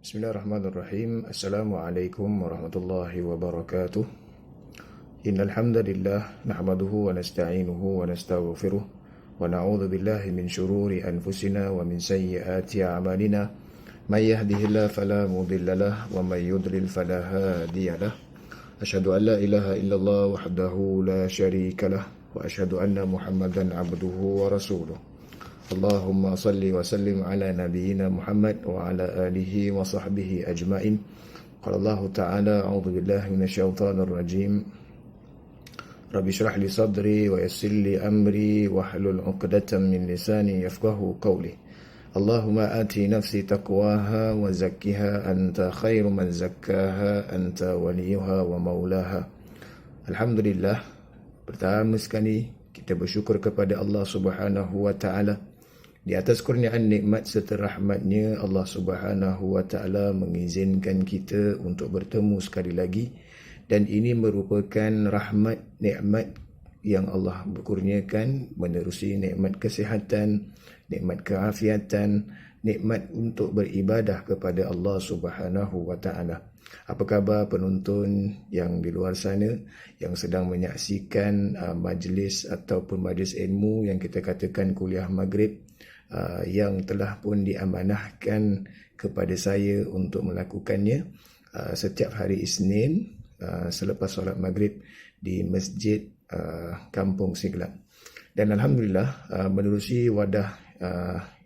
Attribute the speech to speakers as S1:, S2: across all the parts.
S1: Bismillahirrahmanirrahim. Assalamualaikum warahmatullahi wabarakatuh. Innal hamdalillah nahmaduhu wa nasta'inuhu wa nastaghfiruh wa na'udzu billahi min shururi anfusina wa min sayyiati a'malina. May yahdihillahu fala mudilla lahu wa may yudlil fala hadiya lahu. Asyhadu an la ilaha illallah wahdahu la syarika lahu wa asyhadu anna Muhammadan abduhu wa rasuluh. Allahumma salli wa sallim ala nabiyyina Muhammad wa ala alihi wa sahbihi ajma'in. Qala Allah ta'ala, a'udzu billahi minasyaitonir rajim. Rabbi shrah li sadri wa yassir li amri wahlul 'uqdatam min lisani yafqahu qawli. Allahumma ati nafsi taqwaha wa zakkiha anta khairu man zakkaha anta waliyuha wa maulaha. Alhamdulillah, pertama sekali kita bersyukur kepada Allah Subhanahu wa taala. Di atas kurniaan nikmat serta rahmatnya, Allah Subhanahu wa taala mengizinkan kita untuk bertemu sekali lagi, dan ini merupakan rahmat nikmat yang Allah berkurniakan, menerusi nikmat kesihatan, nikmat keafiatan, nikmat untuk beribadah kepada Allah Subhanahu wa taala. Apa khabar penonton yang di luar sana yang sedang menyaksikan majlis ataupun majlis ilmu yang kita katakan kuliah maghrib, yang telah pun diamanahkan kepada saya untuk melakukannya setiap hari Isnin selepas solat maghrib di Masjid Kampung Siglap. Dan Alhamdulillah, menerusi wadah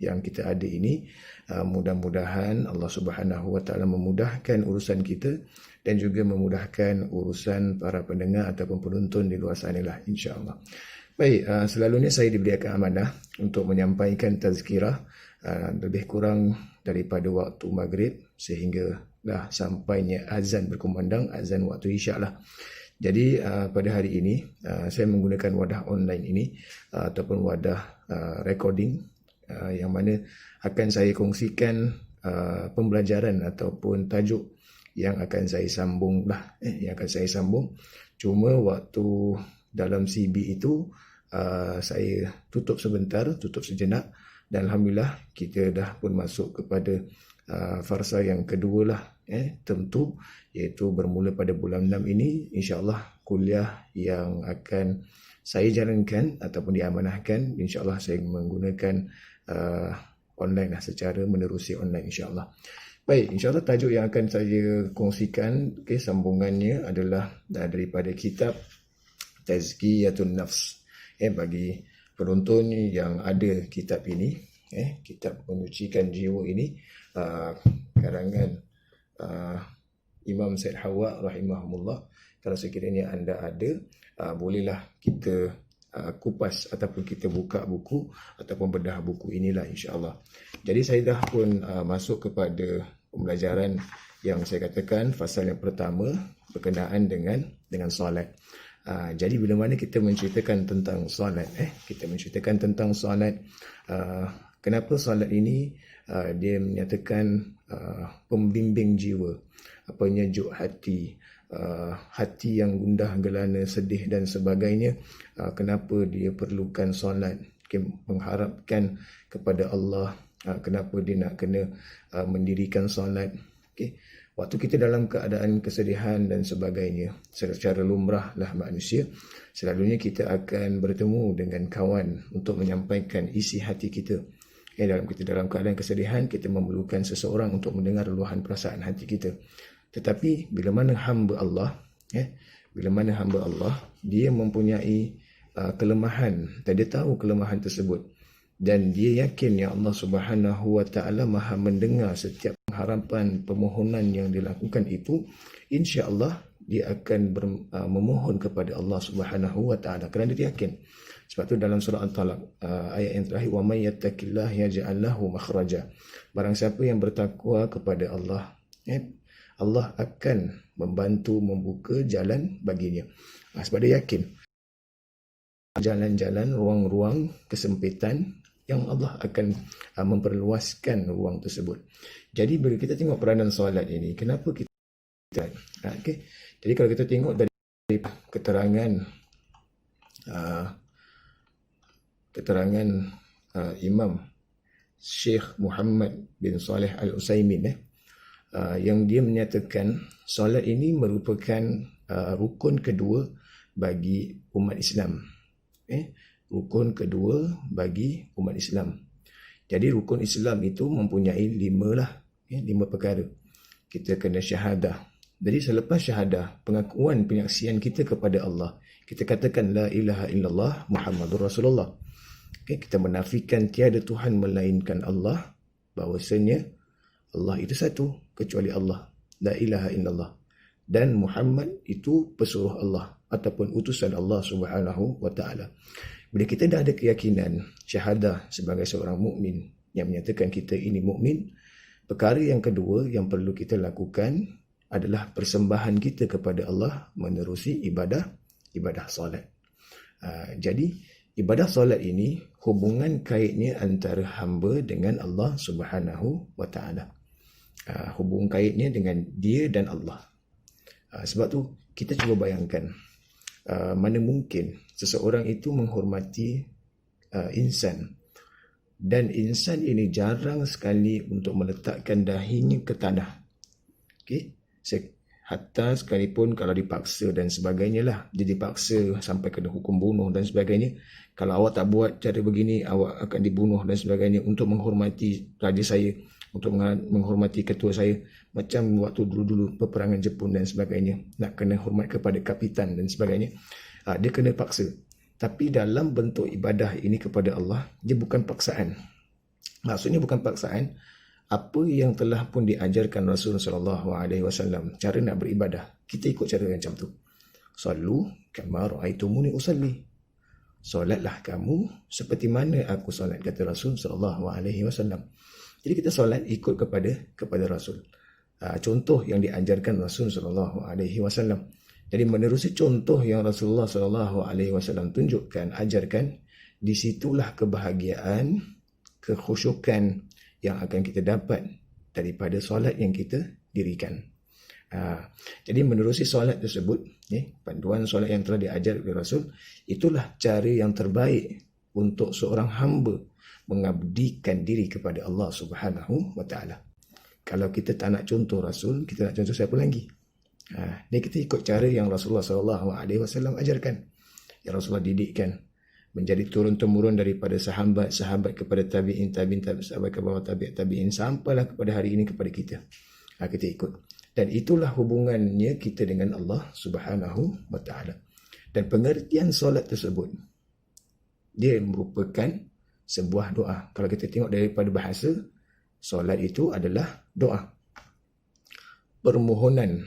S1: yang kita ada ini, mudah-mudahan Allah Subhanahu wa taala memudahkan urusan kita dan juga memudahkan urusan para pendengar ataupun penonton di luar sanalah, insya-Allah. Baik, selalunya saya diberikan amanah untuk menyampaikan tazkirah lebih kurang daripada waktu maghrib sehingga dah sampainya azan berkumandang, azan waktu isyak lah. Jadi pada hari ini saya menggunakan wadah online ini ataupun wadah recording yang mana akan saya kongsikan pembelajaran ataupun tajuk yang akan saya sambung lah, yang akan saya sambung. Cuma waktu dalam CB itu saya tutup sebentar, tutup sejenak, dan Alhamdulillah kita dah pun masuk kepada farsa yang kedua lah, tentu, iaitu bermula pada bulan 6 ini insya-Allah kuliah yang akan saya jalankan ataupun diamanahkan, insya-Allah saya menggunakan online lah, secara menerusi online, insya-Allah. Baik, insya-Allah tajuk yang akan saya kongsikan, sambungannya adalah daripada kitab Tazkiyatun Nafs. Bagi penonton yang ada kitab ini, kitab menyucikan jiwa ini, karangan Imam Said Hawa rahimahumullah. Kalau sekiranya anda ada, bolehlah kita kupas ataupun kita buka buku ataupun bedah buku inilah, insya-Allah. Jadi saya dah pun masuk kepada pembelajaran yang saya katakan fasal yang pertama berkenaan dengan solat. Jadi bila mana kita menceritakan tentang solat, kita menceritakan tentang solat, kenapa solat ini dia menyatakan pembimbing jiwa, penyejuk hati, hati yang gundah gelana, sedih dan sebagainya. Kenapa dia perlukan solat, mengharapkan kepada Allah, kenapa dia nak kena mendirikan solat. Waktu kita dalam keadaan kesedihan dan sebagainya, secara lumrah lah manusia, selalunya kita akan bertemu dengan kawan untuk menyampaikan isi hati kita. Kita dalam keadaan kesedihan, kita memerlukan seseorang untuk mendengar luahan perasaan hati kita. Tetapi bila mana hamba Allah, dia mempunyai kelemahan dan dia tahu kelemahan tersebut, dan dia yakin yang Allah Subhanahu wa taala Maha mendengar setiap harapan permohonan yang dilakukan itu, insya-Allah dia akan memohon kepada Allah Subhanahu wa taala kerana dia yakin. Sebab tu dalam surah Al-Talaq ayat yang terakhir, wa may yattaqillah yaj'al lahu makhraja. Barang siapa yang bertakwa kepada Allah, Allah akan membantu membuka jalan baginya. Sebab dia yakin jalan-jalan, ruang-ruang kesempitan yang Allah akan memperluaskan ruang tersebut. Jadi bila kita tengok peranan solat ini, kenapa kita Jadi kalau kita tengok dari keterangan Imam Syekh Muhammad bin Saleh Al-Utsaimin yang dia menyatakan solat ini merupakan rukun kedua bagi umat Islam. Rukun kedua bagi umat Islam. Jadi rukun Islam itu mempunyai 5 perkara. Kita kena syahadah. Jadi selepas syahadah, pengakuan penyaksian kita kepada Allah, kita katakan la ilaha illallah Muhammadur Rasulullah. Kita menafikan tiada Tuhan melainkan Allah, bahawasanya Allah itu satu kecuali Allah, la ilaha illallah, dan Muhammad itu pesuruh Allah ataupun utusan Allah Subhanahu wa taala. Bila kita dah ada keyakinan syahadah sebagai seorang mukmin yang menyatakan kita ini mukmin, perkara yang kedua yang perlu kita lakukan adalah persembahan kita kepada Allah menerusi ibadah solat. Jadi ibadah solat ini hubungan kaitnya antara hamba dengan Allah Subhanahu wa taala. Hubungan kaitnya dengan dia dan Allah. Sebab tu kita cuba bayangkan, mana mungkin seseorang itu menghormati insan, dan insan ini jarang sekali untuk meletakkan dahinya ke tanah. Hatta sekalipun kalau dipaksa dan sebagainya lah, dia dipaksa sampai kena hukum bunuh dan sebagainya, kalau awak tak buat cara begini, awak akan dibunuh dan sebagainya, untuk menghormati raja saya, untuk menghormati ketua saya. Macam waktu dulu-dulu peperangan Jepun dan sebagainya, nak kena hormat kepada kapitan dan sebagainya, dia kena paksa. Tapi dalam bentuk ibadah ini kepada Allah, dia bukan paksaan. Maksudnya bukan paksaan. Apa yang telah pun diajarkan Rasulullah SAW, cara nak beribadah, kita ikut cara macam tu. Sallu kama ra'aitumuni usalli. Solatlah kamu seperti mana aku solat, kata Rasul SAW. Jadi kita solat ikut kepada Rasul. Contoh yang diajarkan Rasul SAW. Jadi menerusi contoh yang Rasulullah SAW tunjukkan, ajarkan, disitulah kebahagiaan, kekhusyukan yang akan kita dapat daripada solat yang kita dirikan. Jadi menerusi solat tersebut, panduan solat yang telah diajar oleh Rasul, itulah cara yang terbaik untuk seorang hamba mengabdikan diri kepada Allah Subhanahu wa taala. Kalau kita tak nak contoh Rasul, kita nak contoh siapa lagi? Ni kita ikut cara yang Rasulullah SAW ajarkan, yang Rasulullah didikkan, menjadi turun-temurun daripada sahabat-sahabat kepada tabi'in, sahabat ke bawah tabi'in, sampailah kepada hari ini kepada kita. Kita ikut. Dan itulah hubungannya kita dengan Allah Subhanahu wa taala. Dan pengertian solat tersebut, dia merupakan sebuah doa. Kalau kita tengok daripada bahasa, solat itu adalah doa, permohonan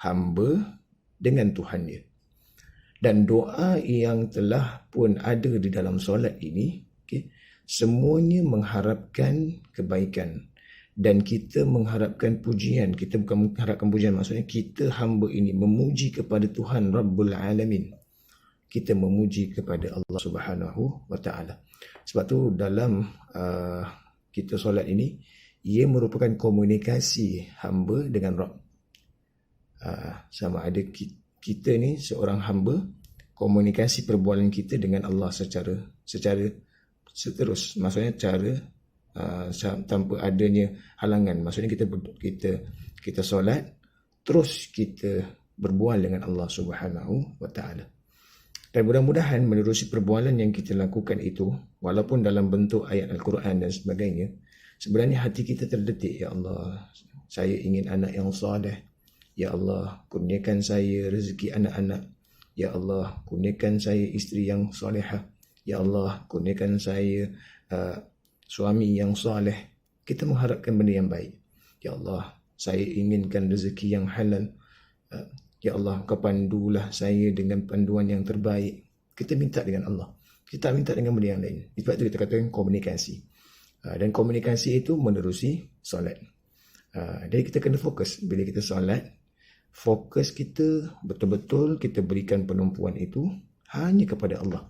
S1: hamba dengan Tuhan dia. Dan doa yang telah pun ada di dalam solat ini, semuanya mengharapkan kebaikan. Dan kita mengharapkan pujian. Kita bukan mengharapkan pujian, maksudnya kita hamba ini memuji kepada Tuhan Rabbul Alamin. Kita memuji kepada Allah Subhanahu wa taala. Sebab tu dalam kita solat ini, ia merupakan komunikasi hamba dengan Rabb. Sama ada kita ni seorang hamba, komunikasi perbualan kita dengan Allah secara seterus. Maksudnya cara tanpa adanya halangan. Maksudnya kita solat, terus kita berbual dengan Allah Subhanahu wa taala. Dan mudah-mudahan menerusi perbualan yang kita lakukan itu, walaupun dalam bentuk ayat Al-Quran dan sebagainya, sebenarnya hati kita terdetik, ya Allah, saya ingin anak yang soleh. Ya Allah, kurniakan saya rezeki anak-anak. Ya Allah, kurniakan saya isteri yang solehah. Ya Allah, kurniakan saya suami yang soleh. Kita mengharapkan benda yang baik. Ya Allah, saya inginkan rezeki yang halal. Ya Allah, kau pandulah saya dengan panduan yang terbaik. Kita minta dengan Allah. Kita tak minta dengan benda yang lain. Sebab itu kita katakan komunikasi. Dan komunikasi itu menerusi solat. Jadi kita kena fokus. Bila kita solat, fokus kita betul-betul kita berikan penumpuan itu hanya kepada Allah.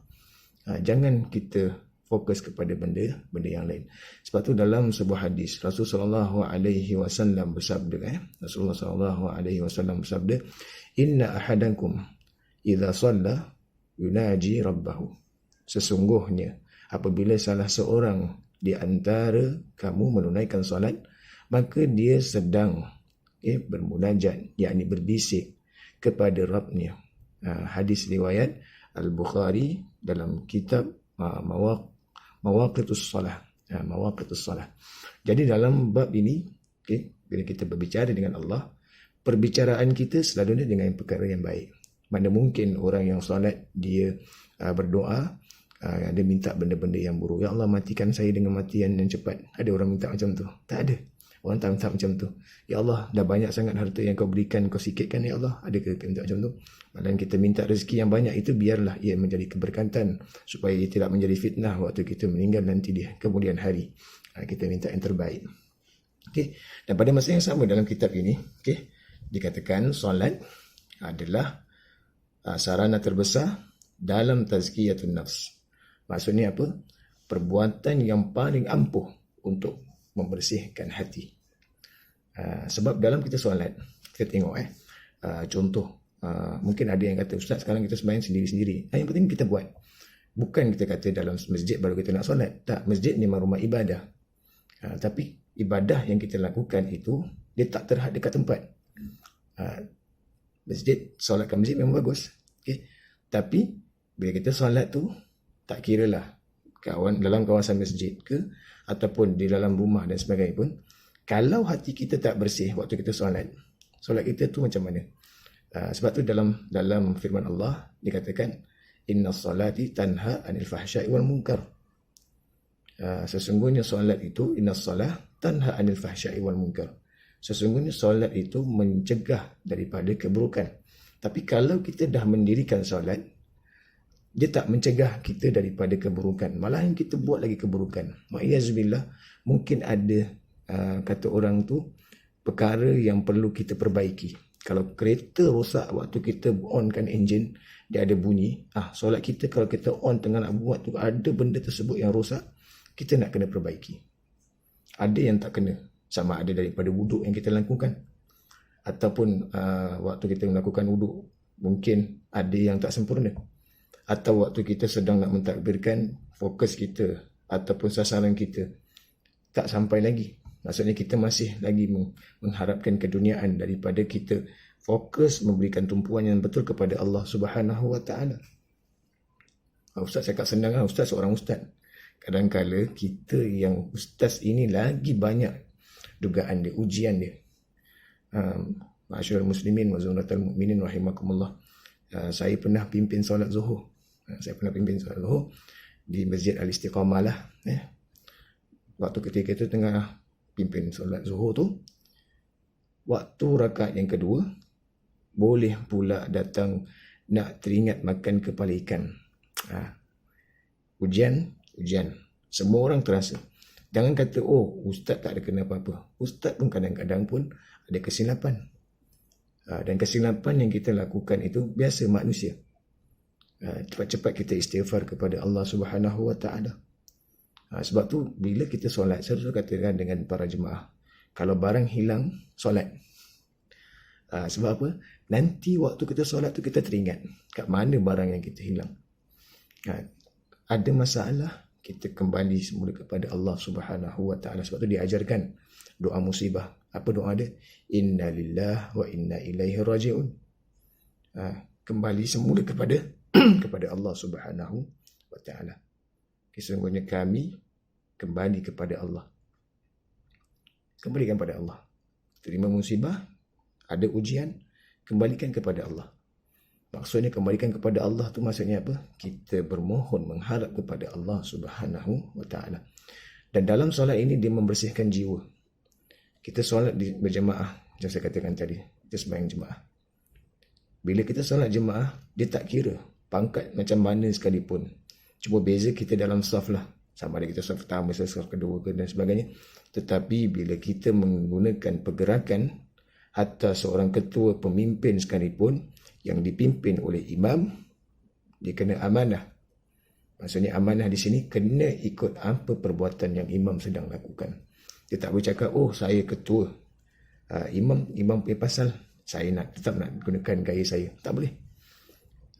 S1: Jangan kita fokus kepada benda yang lain. Sebab tu dalam sebuah hadis Rasulullah SAW bersabda, Rasulullah SAW bersabda, inna ahadakum idza shalla yunaji rabbahu. Sesungguhnya apabila salah seorang di antara kamu menunaikan solat, maka dia sedang bermunajat, yakni berbisik kepada Rabbnya. Hadis riwayat Al-Bukhari dalam kitab Mawaqitus Salah. Mawaqitus Salah. Jadi dalam bab ini, bila kita berbicara dengan Allah, perbicaraan kita selalunya dengan perkara yang baik. Mana mungkin orang yang solat dia berdoa, dia minta benda-benda yang buruk. Ya Allah, matikan saya dengan matian yang cepat. Ada orang minta macam tu? Tak ada. Orang tak minta macam tu. Ya Allah, dah banyak sangat harta yang kau berikan, kau sikitkan ya Allah. Ada ke minta macam tu? Malah kita minta rezeki yang banyak, itu biarlah ia menjadi keberkatan, supaya ia tidak menjadi fitnah waktu kita meninggal nanti di kemudian hari. Kita minta yang terbaik. Dan pada masa yang sama dalam kitab ini, dikatakan solat adalah sarana terbesar dalam tazkiyatun nafs. Maksudnya apa? Perbuatan yang paling ampuh untuk membersihkan hati. Sebab dalam kita solat, kita tengok contoh, mungkin ada yang kata, Ustaz sekarang kita sembahyang sendiri-sendiri. Yang penting kita buat. Bukan kita kata dalam masjid baru kita nak solat. Tak, masjid ni memang rumah ibadah. Tapi ibadah yang kita lakukan itu, dia tak terhad dekat tempat. Masjid, solat kat masjid memang bagus. Tapi bila kita solat tu, tak kira lah dalam kawasan masjid ke ataupun di dalam rumah dan sebagainya pun, kalau hati kita tak bersih waktu kita solat kita tu macam mana? Sebab tu dalam firman Allah dikatakan, inna salati tanha anil fahsya'i wal munkar. Sesungguhnya solat itu, inna salah tanha anil fahsya'i wal munkar. Sesungguhnya solat itu mencegah daripada keburukan. Tapi kalau kita dah mendirikan solat, dia tak mencegah kita daripada keburukan. Malah yang kita buat lagi keburukan. Ma'iyazbillah, mungkin ada, kata orang tu, perkara yang perlu kita perbaiki. Kalau kereta rosak waktu kita onkan enjin, dia ada bunyi. Solat kita kalau kita on tengah nak buat tu, ada benda tersebut yang rosak, kita nak kena perbaiki. Ada yang tak kena. Sama ada daripada wuduk yang kita lakukan. Ataupun waktu kita melakukan wuduk, mungkin ada yang tak sempurna. Atau waktu kita sedang nak mentakbirkan, fokus kita ataupun sasaran kita tak sampai lagi. Maksudnya kita masih lagi mengharapkan keduniaan daripada kita fokus memberikan tumpuan yang betul kepada Allah Subhanahu Wa Taala. Ustaz cakap senang lah, Ustaz seorang ustaz. Kadang-kala kita yang ustaz ini lagi banyak dugaan dia, ujian dia. Ma'asyiral muslimin wa zumratal mu'minin rahimakumullah. Saya pernah pimpin solat zuhur. Di Masjid Al-Istiqamah lah. Waktu ketika itu tengah pimpin solat zuhur tu, waktu rakaat yang kedua, boleh pula datang nak teringat makan kepala ikan. Ujian. Semua orang terasa. Jangan kata, ustaz tak ada kena apa-apa. Ustaz pun kadang-kadang pun ada kesilapan. Dan kesilapan yang kita lakukan itu biasa manusia. Cepat-cepat kita istighfar kepada Allah Subhanahu Wa Taala. Sebab tu bila kita solat, saya selalu katakan dengan para jemaah, kalau barang hilang, solat. Sebab apa? Nanti waktu kita solat tu kita teringat kat mana barang yang kita hilang. Ada masalah, kita kembali semula kepada Allah Subhanahu Wa Taala. Sebab tu diajarkan doa musibah. Apa doa dia? Inna lillahi wa inna ilaihi raji'un. Kembali semula kepada Allah Subhanahu Wa Taala. Sesungguhnya kami kembali kepada Allah. Kembalikan kepada Allah. Terima musibah, ada ujian, kembalikan kepada Allah. Maksudnya kembalikan kepada Allah tu maksudnya apa? Kita bermohon, mengharap kepada Allah Subhanahu Wa Taala. Dan dalam solat ini dia membersihkan jiwa. Kita solat berjemaah, macam saya katakan tadi, kita sembahyang jemaah. Bila kita solat jemaah, dia tak kira pangkat macam mana sekalipun. Cuma beza kita dalam saf lah. Sama ada kita saf pertama, saf kedua ke dan sebagainya. Tetapi bila kita menggunakan pergerakan, hatta seorang ketua pemimpin sekalipun yang dipimpin oleh imam, dia kena amanah. Maksudnya amanah di sini kena ikut apa perbuatan yang imam sedang lakukan. Dia tak boleh cakap, oh saya ketua. Imam punya pasal, saya tetap nak gunakan gaya saya. Tak boleh.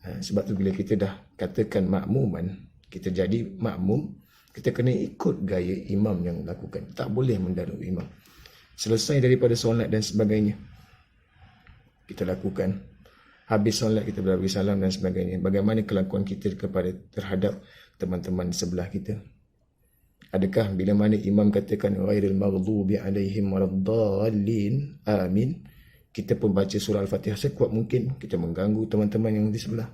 S1: Sebab tu bila kita dah katakan makmuman, kita jadi makmum, kita kena ikut gaya imam yang lakukan. Tak boleh mendahului imam. Selesai daripada solat dan sebagainya, kita lakukan. Habis solat kita berbagi salam dan sebagainya. Bagaimana kelakuan kita terhadap teman-teman sebelah kita? Adakah bila mana imam katakan ghairil maghdubi alaihim waladdallin, amin, kita pun baca surah Al-Fatihah sekuat mungkin, kita mengganggu teman-teman yang di sebelah?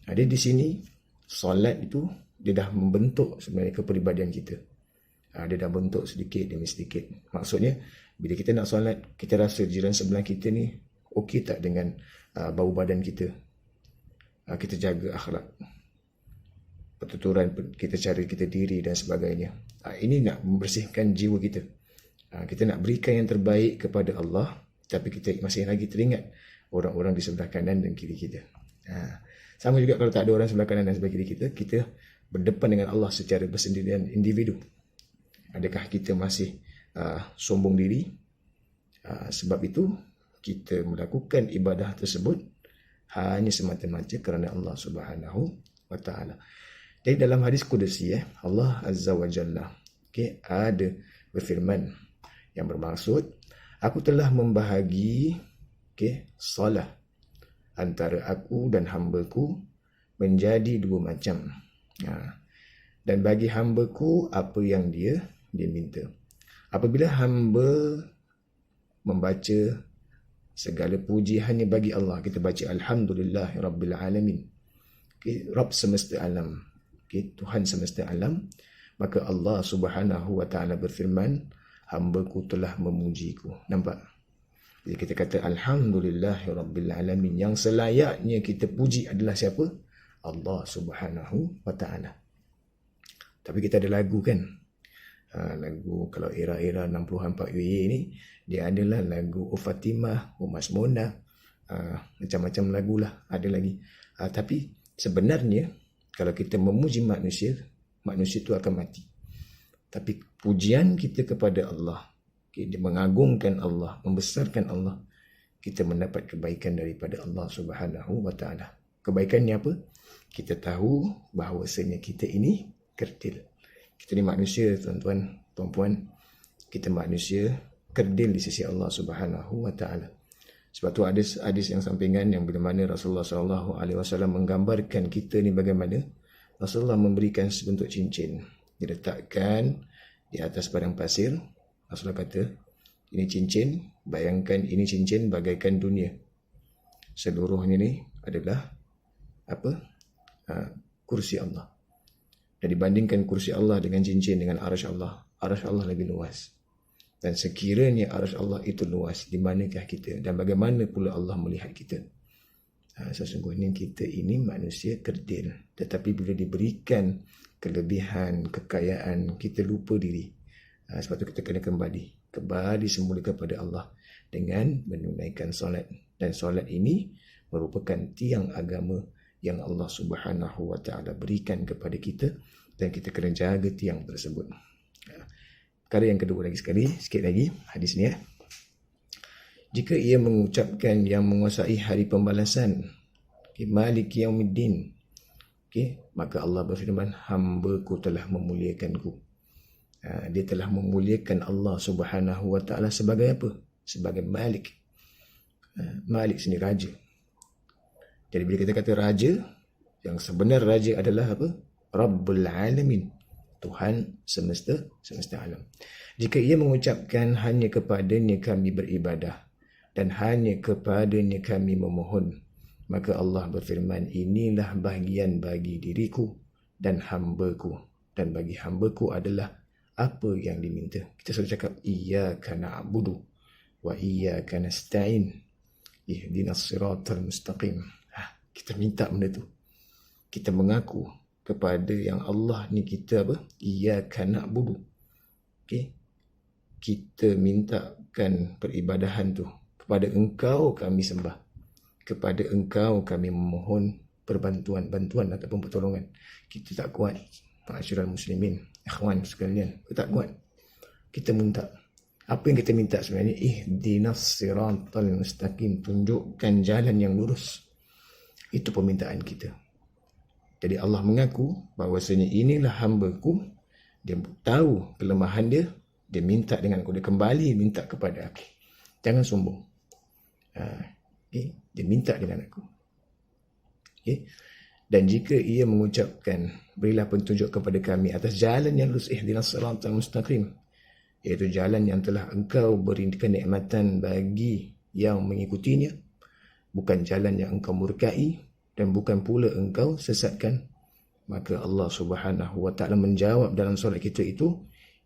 S1: Ada di sini solat itu dia dah membentuk sebenarnya kepribadian kita. Dia dah bentuk sedikit demi sedikit. Maksudnya bila kita nak solat, kita rasa jiran sebelah kita ni okey tak dengan bau badan kita. Kita jaga akhlak, pertuturan kita, cara kita diri dan sebagainya. Ini nak membersihkan jiwa kita. Kita nak berikan yang terbaik kepada Allah, tapi kita masih lagi teringat orang-orang di sebelah kanan dan kiri kita. Sama juga kalau tak ada orang sebelah kanan dan sebelah kiri kita, kita berdepan dengan Allah secara bersendirian individu. Adakah kita masih sombong diri? Sebab itu kita melakukan ibadah tersebut hanya semata-mata kerana Allah Subhanahu wa taala. Jadi dalam hadis kudusi, Allah Azza wa Jalla ada berfirman yang bermaksud, aku telah membahagi salah antara aku dan hamba-Ku menjadi dua macam. Dan bagi hamba-Ku apa yang dia minta. Apabila hamba membaca segala puji hanya bagi Allah, kita baca Alhamdulillah Rabbil Alamin, Rabb semesta alam, Tuhan semesta alam, maka Allah Subhanahu wa taala berfirman, hamba-Ku telah memujiku. Nampak? Jadi kita kata Alhamdulillah Rabbil Alamin, yang selayaknya kita puji adalah siapa? Allah Subhanahu wa taala. Tapi kita ada lagu kan? Lagu kalau era-era 60-an 40 ni, dia adalah lagu Fatimah, Mas Mona, macam-macam lagulah ada lagi. Tapi sebenarnya kalau kita memuji manusia itu akan mati. Tapi pujian kita kepada Allah, dia mengagungkan Allah, membesarkan Allah, kita mendapat kebaikan daripada Allah Subhanahu wa taala. Kebaikannya apa? Kita tahu bahawasanya kita ini kerdil. Kita ni manusia, tuan-tuan, puan-puan. Kita manusia kerdil di sisi Allah Subhanahu wa taala. Sebab tu ada hadis yang sampingan yang bila mana Rasulullah SAW menggambarkan kita ni bagaimana. Rasulullah memberikan sebentuk cincin, diletakkan di atas padang pasir. Rasulullah kata, ini cincin, bayangkan ini cincin bagaikan dunia. Seluruhnya ni adalah kursi Allah. Dan dibandingkan kursi Allah dengan cincin dengan arasy Allah lebih luas. Dan sekiranya arasy Allah itu luas, di manakah kita dan bagaimana pula Allah melihat kita? Sesungguhnya kita ini manusia kerdil, tetapi bila diberikan kelebihan, kekayaan, kita lupa diri. Sebab tu kita kena kembali semula kepada Allah dengan menunaikan solat. Dan solat ini merupakan tiang agama yang Allah Subhanahu wa taala berikan kepada kita, dan kita kena jaga tiang tersebut. Perkara yang kedua sikit lagi hadis ni. Jika ia mengucapkan yang menguasai hari pembalasan, Maliki Yaumiddin, maka Allah berfirman, hamba-Ku telah memuliakanku. Dia telah memuliakan Allah Subhanahu wa taala sebagai apa? Sebagai Malik. Malik sini raja. Jadi bila kita kata raja, yang sebenar raja adalah apa? Rabbul Alamin, Tuhan semesta alam. Jika ia mengucapkan hanya kepadanya kami beribadah dan hanya kepadanya kami memohon, maka Allah berfirman, inilah bahagian bagi diriku dan hamba-Ku, dan bagi hamba-Ku adalah apa yang diminta. Kita selalu cakap iyyaka na'budu wa iyyaka nasta'in. ihdinas siratal mustaqim. Kita minta benda tu. Kita mengaku kepada yang Allah ni kita apa? Iyyaka na'budu. Okey. Kita mintakan peribadahan tu kepada Engkau kami sembah. Kepada Engkau kami memohon bantuan ataupun pertolongan. Kita tak kuat. Ma'asyiral muslimin, ikhwan sekalian, kita tak kuat. Kita minta. Apa yang kita minta sebenarnya? Ihdinas siratal mustaqim. Tunjukkan jalan yang lurus. Itu permintaan kita. Jadi Allah mengaku bahawasanya inilah hamba-Ku. Dia tahu kelemahan dia. Dia minta dengan aku. Dia kembali minta kepada aku. Jangan sombong. Okay. Dia minta dengan aku. Okay. Dan jika ia mengucapkan, berilah petunjuk kepada kami atas jalan yang lurus, ihdinas siratal mustaqim, iaitu jalan yang telah Engkau beri kenikmatan bagi yang mengikutinya, bukan jalan yang Engkau murkai dan bukan pula Engkau sesatkan. Maka Allah Subhanahu wa taala menjawab dalam solat kita itu,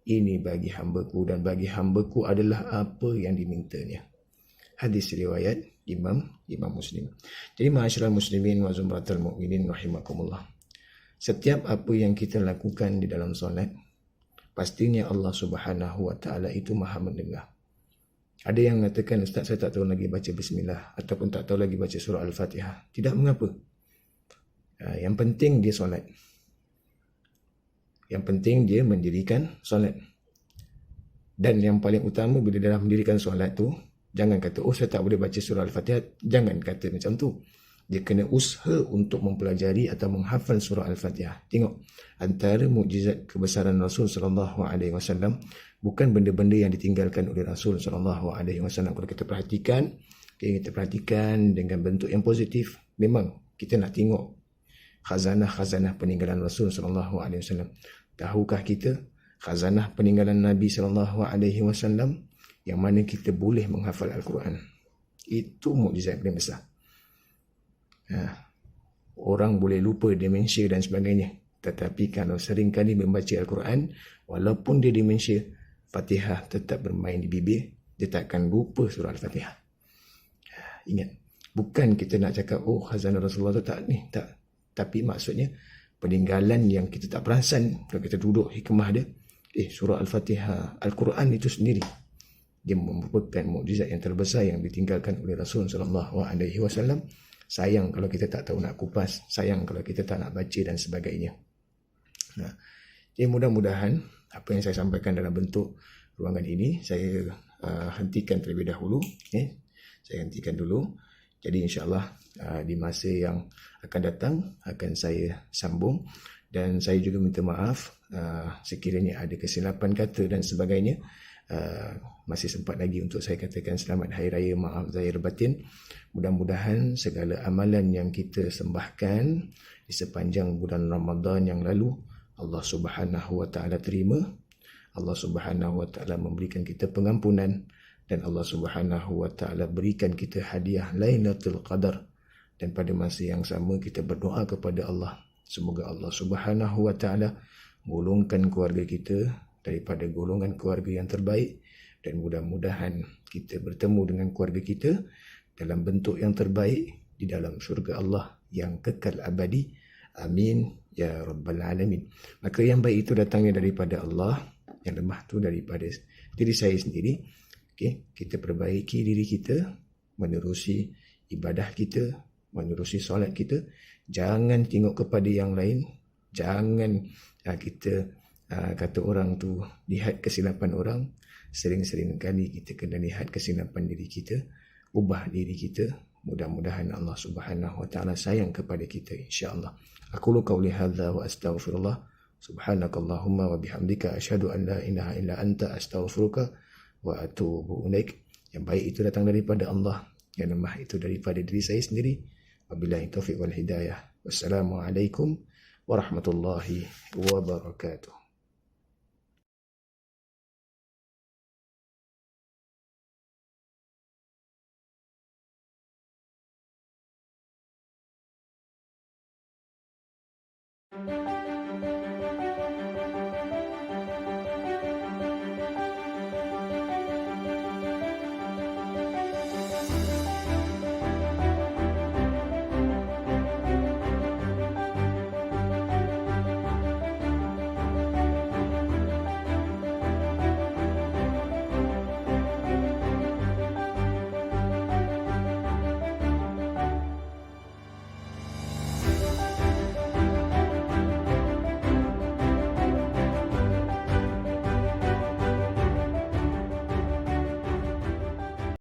S1: ini bagi hamba-Ku dan bagi hamba-Ku adalah apa yang dimintanya. Hadis riwayat Imam Muslim. Jadi ma'asyiral muslimin wa zumratal mu'minin rahimakumullah. Setiap apa yang kita lakukan di dalam solat, pastinya Allah Subhanahu wa taala itu Maha mendengar. Ada yang mengatakan, Ustaz, saya tak tahu lagi baca bismillah ataupun tak tahu lagi baca surah Al-Fatihah. Tidak mengapa. Yang penting dia solat. Yang penting dia mendirikan solat. Dan yang paling utama bila dalam mendirikan solat tu, jangan kata, oh saya tak boleh baca surah Al-Fatihah. Jangan kata macam tu. Dia kena usaha untuk mempelajari atau menghafal surah Al-Fatihah. Tengok, antara mukjizat kebesaran Rasul SAW bukan benda-benda yang ditinggalkan oleh Rasul SAW. Kalau kita perhatikan, kita perhatikan dengan bentuk yang positif. Memang kita nak tengok khazanah-khazanah peninggalan Rasul SAW. Tahukah kita khazanah peninggalan Nabi SAW yang mana kita boleh menghafal Al-Quran? Itu mukjizat yang besar. Orang boleh lupa demensia dan sebagainya, tetapi kalau sering kali membaca Al-Quran, walaupun dia demensia, Fatihah tetap bermain di bibir, dia takkan lupa surah Al-Fatihah. Ingat, bukan kita nak cakap oh khazanah Rasulullah tu tak ni, tak. Tapi maksudnya peninggalan yang kita tak perasan kalau kita duduk hikmah dia, surah Al-Fatihah, Al-Quran itu sendiri, dia merupakan mukjizat yang terbesar yang ditinggalkan oleh Rasul SAW. Sayang kalau kita tak tahu nak kupas, sayang kalau kita tak nak baca dan sebagainya. Jadi mudah-mudahan apa yang saya sampaikan dalam bentuk ruangan ini, saya hentikan terlebih dahulu. Saya hentikan dulu. Jadi insyaAllah di masa yang akan datang akan saya sambung. Dan saya juga minta maaf sekiranya ada kesilapan kata dan sebagainya. Masih sempat lagi untuk saya katakan selamat Hari Raya, maaf zahir batin. Mudah-mudahan segala amalan yang kita sembahkan di sepanjang bulan Ramadan yang lalu, Allah Subhanahu wa taala terima. Allah Subhanahu wa taala memberikan kita pengampunan, dan Allah Subhanahu wa taala berikan kita hadiah Lailatul Qadar. Dan pada masa yang sama kita berdoa kepada Allah, semoga Allah Subhanahu wa taala golongkan keluarga kita daripada golongan keluarga yang terbaik, dan mudah-mudahan kita bertemu dengan keluarga kita dalam bentuk yang terbaik di dalam syurga Allah yang kekal abadi. Amin ya rabbal alamin. Maka yang baik itu datangnya daripada Allah, yang lemah itu daripada diri saya sendiri. Kita perbaiki diri kita, menerusi ibadah kita, menerusi solat kita. Jangan tengok kepada yang lain. Jangan kita kata orang tu lihat kesilapan orang. Sering-sering kali kita kena lihat kesilapan diri kita, ubah diri kita. Mudah-mudahan Allah Subhanahu wa taala sayang kepada kita, insya-Allah. Aqulu qauli hadza wa astaghfirullah. Subhanakallahumma wa bihamdika asyhadu an la ilaha illa anta astaghfiruka wa atubu ilaik. Yang baik itu datang daripada Allah, yang lemah itu daripada diri saya sendiri. Wabillahi taufiq wal hidayah. Wassalamualaikum warahmatullahi wabarakatuh.
S2: Thank you.